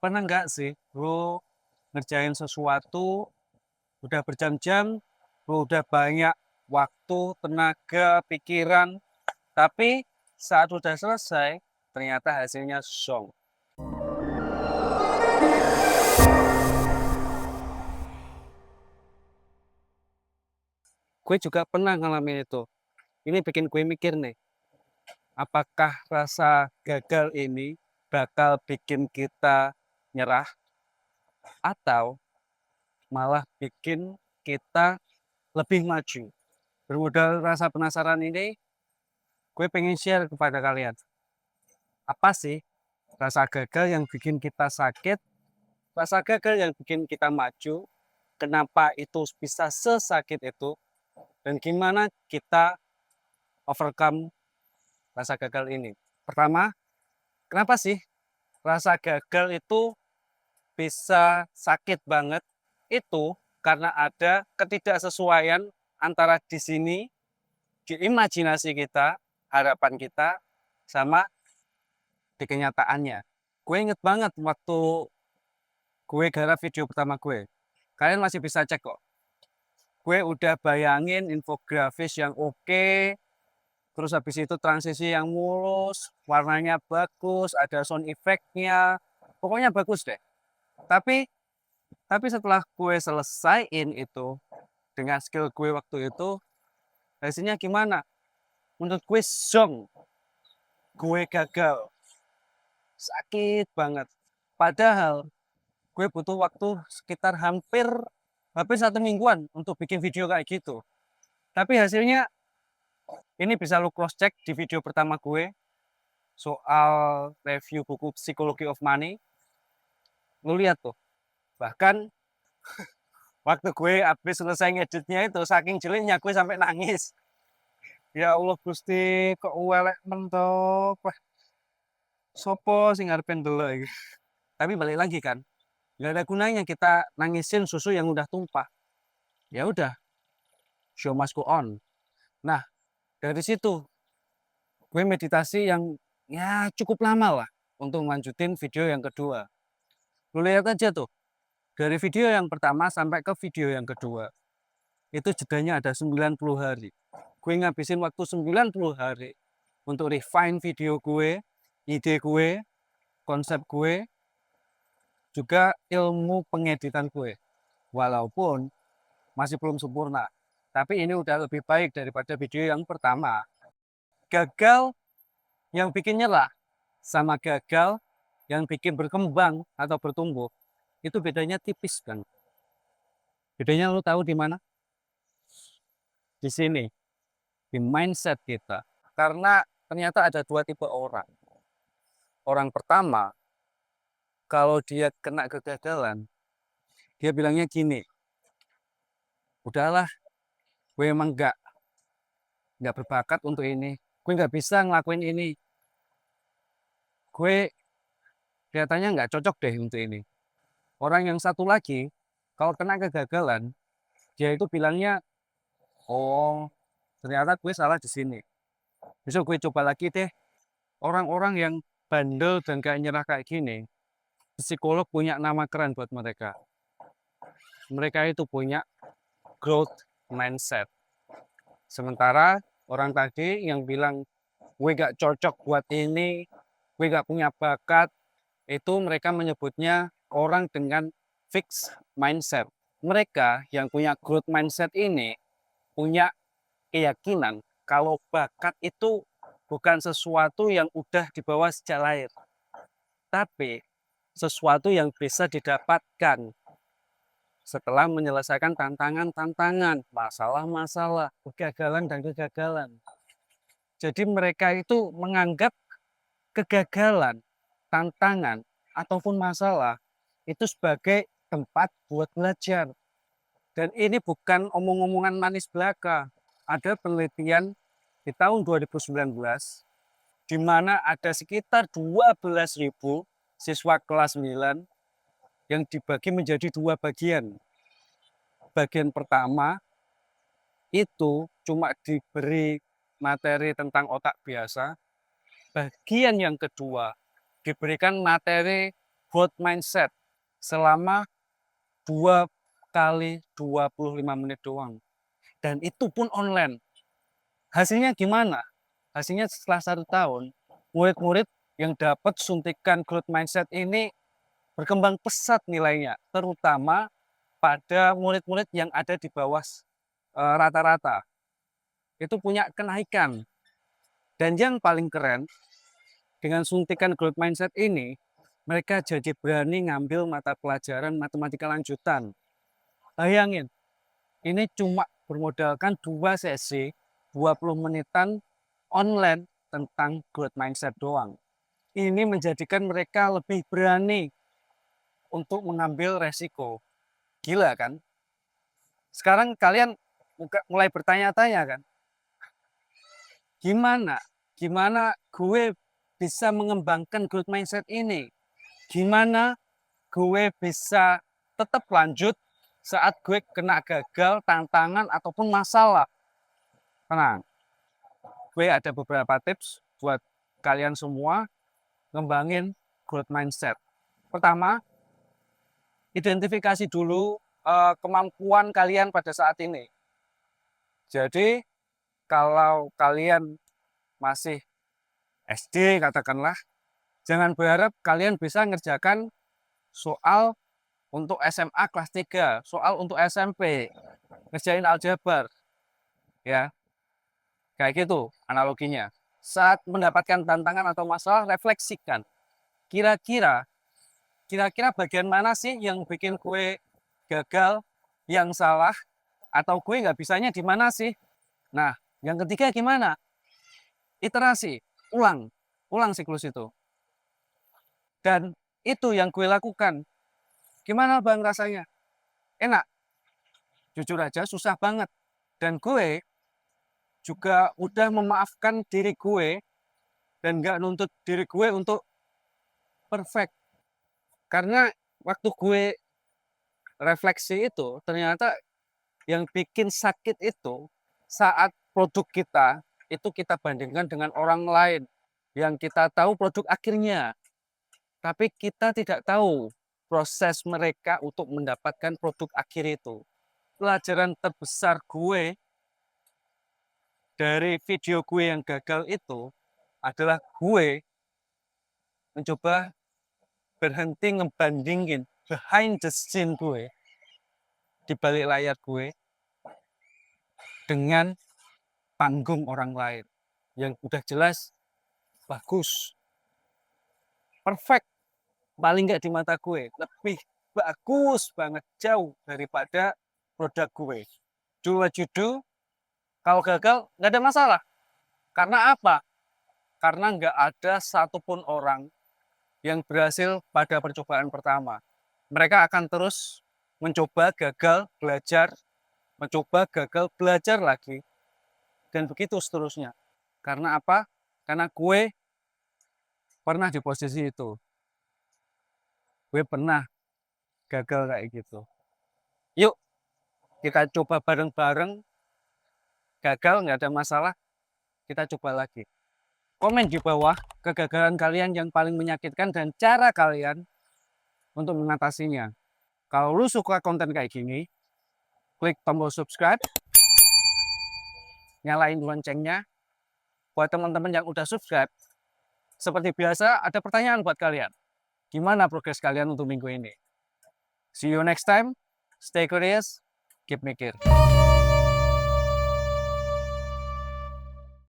Pernah nggak sih lu ngerjain sesuatu udah berjam-jam, lu udah banyak waktu, tenaga, pikiran, tapi saat udah selesai ternyata hasilnya zonk. Gue juga pernah ngalamin itu. Ini bikin gue mikir nih, apakah rasa gagal ini bakal bikin kita nyerah atau malah bikin kita lebih maju. Bermodal rasa penasaran ini, gue pengen share kepada kalian. Apa sih rasa gagal yang bikin kita sakit, rasa gagal yang bikin kita maju, kenapa itu bisa sesakit itu, dan gimana kita overcome rasa gagal ini. Pertama, kenapa sih rasa gagal itu bisa sakit banget? Itu karena ada ketidaksesuaian antara di sini, di imajinasi kita, harapan kita, sama di kenyataannya. Gue inget banget waktu gue garap video pertama gue. Kalian masih bisa cek kok. Gue udah bayangin infografis yang oke, terus habis itu transisi yang mulus, warnanya bagus, ada sound effect-nya, pokoknya bagus deh. Tapi setelah gue selesaiin itu dengan skill gue waktu itu, hasilnya gimana? Menurut gue zonk, gue gagal, sakit banget. Padahal gue butuh waktu sekitar hampir hampir 1 mingguan untuk bikin video kayak gitu. Tapi hasilnya ini bisa lu cross check di video pertama gue soal review buku Psychology of Money. Lu lihat tuh, bahkan waktu gue habis selesai ngeditnya itu saking jeleknya gue sampai nangis. Ya Allah Gusti, kok welek mentok. Wah, sopo sing ngarepen delok iki. Tapi balik lagi kan, nggak ada gunanya kita nangisin susu yang udah tumpah. Ya udah, show must go on. Nah, dari situ gue meditasi yang ya cukup lama lah untuk melanjutin video yang kedua. Lu lihat aja tuh, dari video yang pertama sampai ke video yang kedua, itu jedanya ada 90 hari. Gue ngabisin waktu 90 hari untuk refine video gue, ide gue, konsep gue, juga ilmu pengeditan gue. Walaupun masih belum sempurna, tapi ini udah lebih baik daripada video yang pertama. Gagal yang bikin nyerah sama gagal yang bikin berkembang atau bertumbuh, itu bedanya tipis kan. Bedanya lo tahu di mana? Di sini, di mindset kita. Karena ternyata ada dua tipe orang. Orang pertama, kalau dia kena kegagalan, dia bilangnya gini, udahlah, gue emang nggak berbakat untuk ini, gue nggak bisa ngelakuin ini, gue kelihatannya nggak cocok deh untuk ini. Orang yang satu lagi, kalau kena kegagalan, dia itu bilangnya, oh, ternyata gue salah di sini. Besok gue coba lagi deh. Orang-orang yang bandel dan gak nyerah kayak gini, psikolog punya nama keren buat mereka. Mereka itu punya growth mindset. Sementara orang tadi yang bilang, gue gak cocok buat ini, gue gak punya bakat, itu mereka menyebutnya orang dengan fixed mindset. Mereka yang punya growth mindset ini punya keyakinan kalau bakat itu bukan sesuatu yang udah dibawa sejak lahir, tapi sesuatu yang bisa didapatkan setelah menyelesaikan tantangan-tantangan, masalah-masalah, kegagalan dan kegagalan. Jadi mereka itu menganggap kegagalan, tantangan, ataupun masalah itu sebagai tempat buat belajar. Dan ini bukan omong-omongan manis belaka. Ada penelitian di tahun 2019 di mana ada sekitar 12.000 siswa kelas 9 yang dibagi menjadi dua bagian. Bagian pertama itu cuma diberi materi tentang otak biasa. Bagian yang kedua diberikan materi growth mindset selama 2 kali 25 menit doang. Dan itu pun online. Hasilnya gimana? Hasilnya setelah 1 tahun, murid-murid yang dapat suntikan growth mindset ini berkembang pesat nilainya, terutama pada murid-murid yang ada di bawah rata-rata. Itu punya kenaikan. Dan yang paling keren, dengan suntikan growth mindset ini, mereka jadi berani ngambil mata pelajaran matematika lanjutan. Bayangin, ini cuma bermodalkan 2 sesi, 20 menitan online tentang growth mindset doang. Ini menjadikan mereka lebih berani untuk mengambil resiko. Gila kan? Sekarang kalian mulai bertanya-tanya kan? Gimana? Gimana gue bisa mengembangkan growth mindset ini? Gimana gue bisa tetap lanjut saat gue kena gagal, tantangan, ataupun masalah? Tenang, gue ada beberapa tips buat kalian semua ngembangin growth mindset. Pertama, identifikasi dulu kemampuan kalian pada saat ini. Jadi, kalau kalian masih SD katakanlah, jangan berharap kalian bisa ngerjakan soal untuk SMA kelas 3, soal untuk SMP, ngerjain aljabar, ya, kayak gitu analoginya. Saat mendapatkan tantangan atau masalah, refleksikan. Kira-kira, kira-kira bagian mana sih yang bikin gue gagal, yang salah, atau gue nggak bisanya di mana sih? Nah, yang ketiga gimana? Iterasi, ulang siklus itu. Dan itu yang gue lakukan. Gimana bang rasanya? Enak, jujur aja susah banget. Dan gue juga udah memaafkan diri gue dan gak nuntut diri gue untuk perfect. Karena waktu gue refleksi itu, ternyata yang bikin sakit itu saat produk kita, itu kita bandingkan dengan orang lain. Yang kita tahu produk akhirnya. Tapi kita tidak tahu proses mereka untuk mendapatkan produk akhir itu. Pelajaran terbesar gue dari video gue yang gagal itu adalah gue mencoba berhenti ngebandingin behind the scene gue di balik layar gue dengan panggung orang lain yang udah jelas bagus, perfect, paling nggak di mata gue lebih bagus banget jauh daripada produk gue. Do what you do, kalau gagal nggak ada masalah. Karena apa? Karena nggak ada satupun orang yang berhasil pada percobaan pertama. Mereka akan terus mencoba gagal, belajar, mencoba gagal, belajar lagi, dan begitu seterusnya. Karena apa? Karena gue pernah di posisi itu. Gue pernah gagal kayak gitu. Yuk, kita coba bareng-bareng. Gagal, nggak ada masalah. Kita coba lagi. Komen di bawah kegagalan kalian yang paling menyakitkan dan cara kalian untuk mengatasinya. Kalau lu suka konten kayak gini, klik tombol subscribe, nyalain loncengnya. Buat teman-teman yang udah subscribe, seperti biasa ada pertanyaan buat kalian. Gimana progres kalian untuk minggu ini? See you next time. Stay curious, keep mikir.